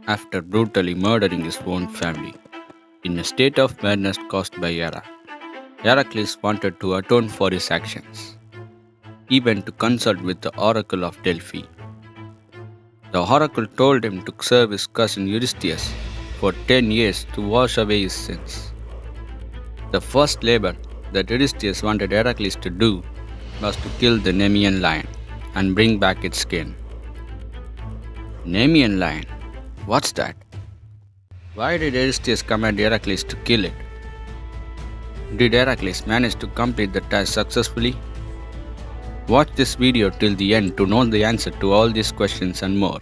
after brutally murdering his own family. In a state of madness caused by Hera, Heracles wanted to atone for his actions. He went to consult with the Oracle of Delphi. The oracle told him to serve his cousin Eurystheus for 10 years to wash away his sins. The first labor that Eurystheus wanted Heracles to do was to kill the Nemean lion and bring back its skin. Nemean lion? What's that? Why did Eurystheus command Heracles to kill it? Did Heracles manage to complete the task successfully? Watch this video till the end to know the answer to all these questions and more.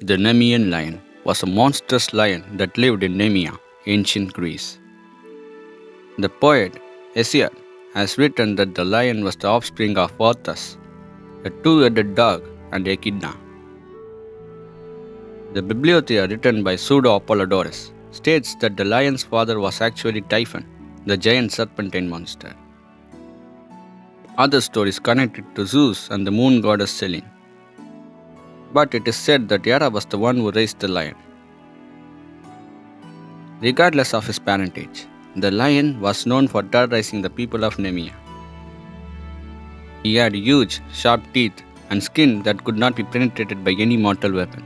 The Nemean lion was a monstrous lion that lived in Nemea, ancient Greece. The poet Hesiod has written that the lion was the offspring of Orthus, a two-headed dog, and Echidna. The Bibliothea written by Pseudo-Apollodorus states that the lion's father was actually Typhon, the giant serpentine monster. Other stories connect it to Zeus and the moon goddess Selene. But it is said that Hera was the one who raised the lion. Regardless of his parentage, the lion was known for terrorizing the people of Nemea. He had huge, sharp teeth and skin that could not be penetrated by any mortal weapon.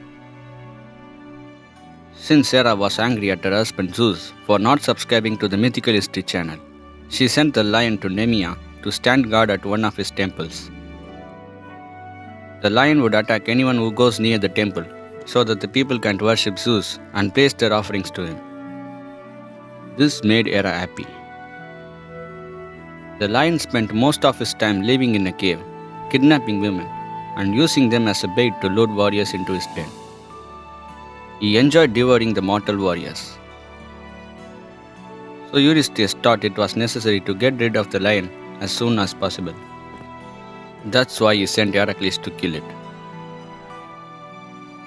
Since Hera was angry at her husband Zeus for not subscribing to the Mythical History channel, she sent the lion to Nemea to stand guard at one of his temples. The lion would attack anyone who goes near the temple so that the people can't worship Zeus and place their offerings to him. This made Hera happy. The lion spent most of his time living in a cave, kidnapping women, and using them as a bait to lure warriors into his den. He enjoyed devouring the mortal warriors. So Eurystheus thought it was necessary to get rid of the lion as soon as possible. That's why he sent Heracles to kill it.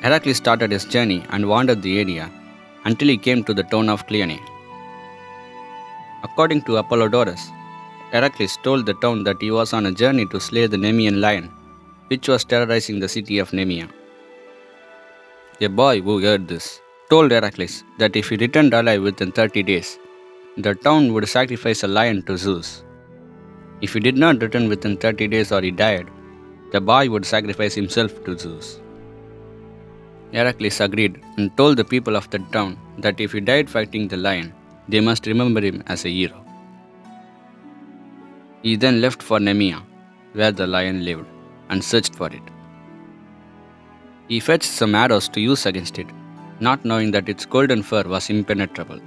Heracles started his journey and wandered the area until he came to the town of Cleone. According to Apollodorus, Heracles told the town that he was on a journey to slay the Nemean lion, which was terrorizing the city of Nemea. A boy who heard this told Heracles that if he returned alive within 30 days, the town would sacrifice a lion to Zeus. If he did not return within 30 days or he died, the boy would sacrifice himself to Zeus. Heracles agreed and told the people of the town that if he died fighting the lion, they must remember him as a hero. He then left for Nemea, where the lion lived, and searched for it. He fetched some arrows to use against it, not knowing that its golden fur was impenetrable.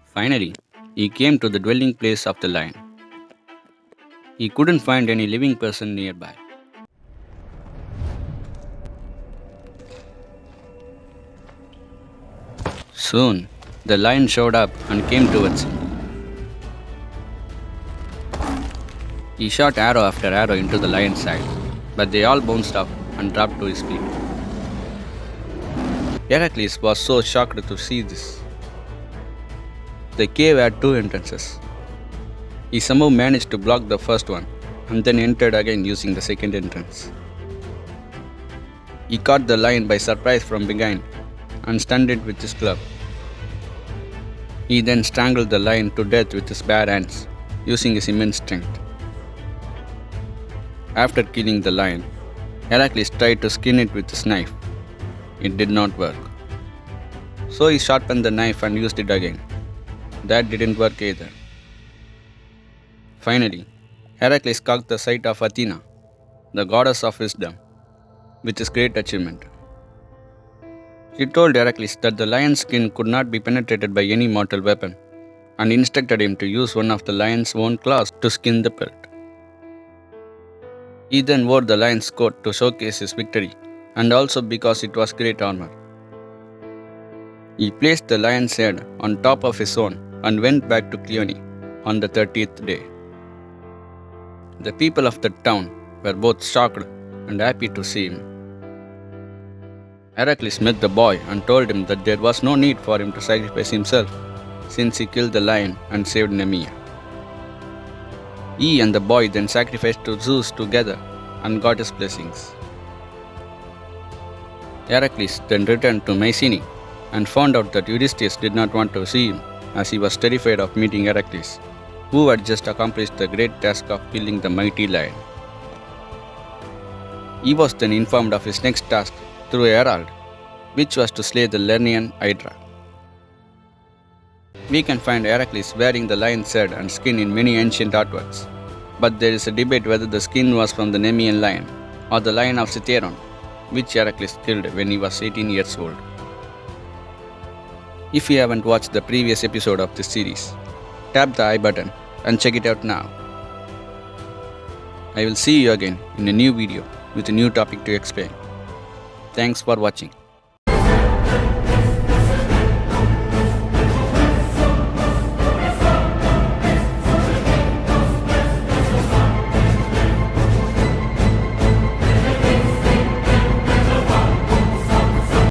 Finally, he came to the dwelling place of the lion. He couldn't find any living person nearby. Soon, the lion showed up and came towards him. He shot arrow after arrow into the lion's side, but they all bounced off and dropped to his feet. Heracles was so shocked to see this. The cave had two entrances. He somehow managed to block the first one and then entered again using the second entrance. He caught the lion by surprise from behind and stunned it with his club. He then strangled the lion to death with his bare hands, using his immense strength. After killing the lion, Heracles tried to skin it with his knife. It did not work. So he sharpened the knife and used it again. That didn't work either. Finally, Heracles caught the sight of Athena, the goddess of wisdom, with his great achievement. She told Heracles that the lion's skin could not be penetrated by any mortal weapon, and instructed him to use one of the lion's own claws to skin the pelt. He then wore the lion's coat to showcase his victory, and also because it was great armor. He placed the lion's head on top of his own and went back to Cleone on the 30th day. The people of the town were both shocked and happy to see him. Heracles met the boy and told him that there was no need for him to sacrifice himself, since he killed the lion and saved Nemean. He and the boy then sacrificed to Zeus together and got his blessings. Heracles then returned to Mycenae and found out that Eurystheus did not want to see him, as he was terrified of meeting Heracles, who had just accomplished the great task of killing the mighty lion. He was then informed of his next task through a herald, which was to slay the Lernaean Hydra. We can find Heracles wearing the lion's head and skin in many ancient artworks, but there is a debate whether the skin was from the Nemean lion or the lion of Cithaeron, which Heracles killed when he was 18 years old. If you haven't watched the previous episode of this series, tap the I button and check it out now. I will see you again in a new video with a new topic to explain. Thanks for watching.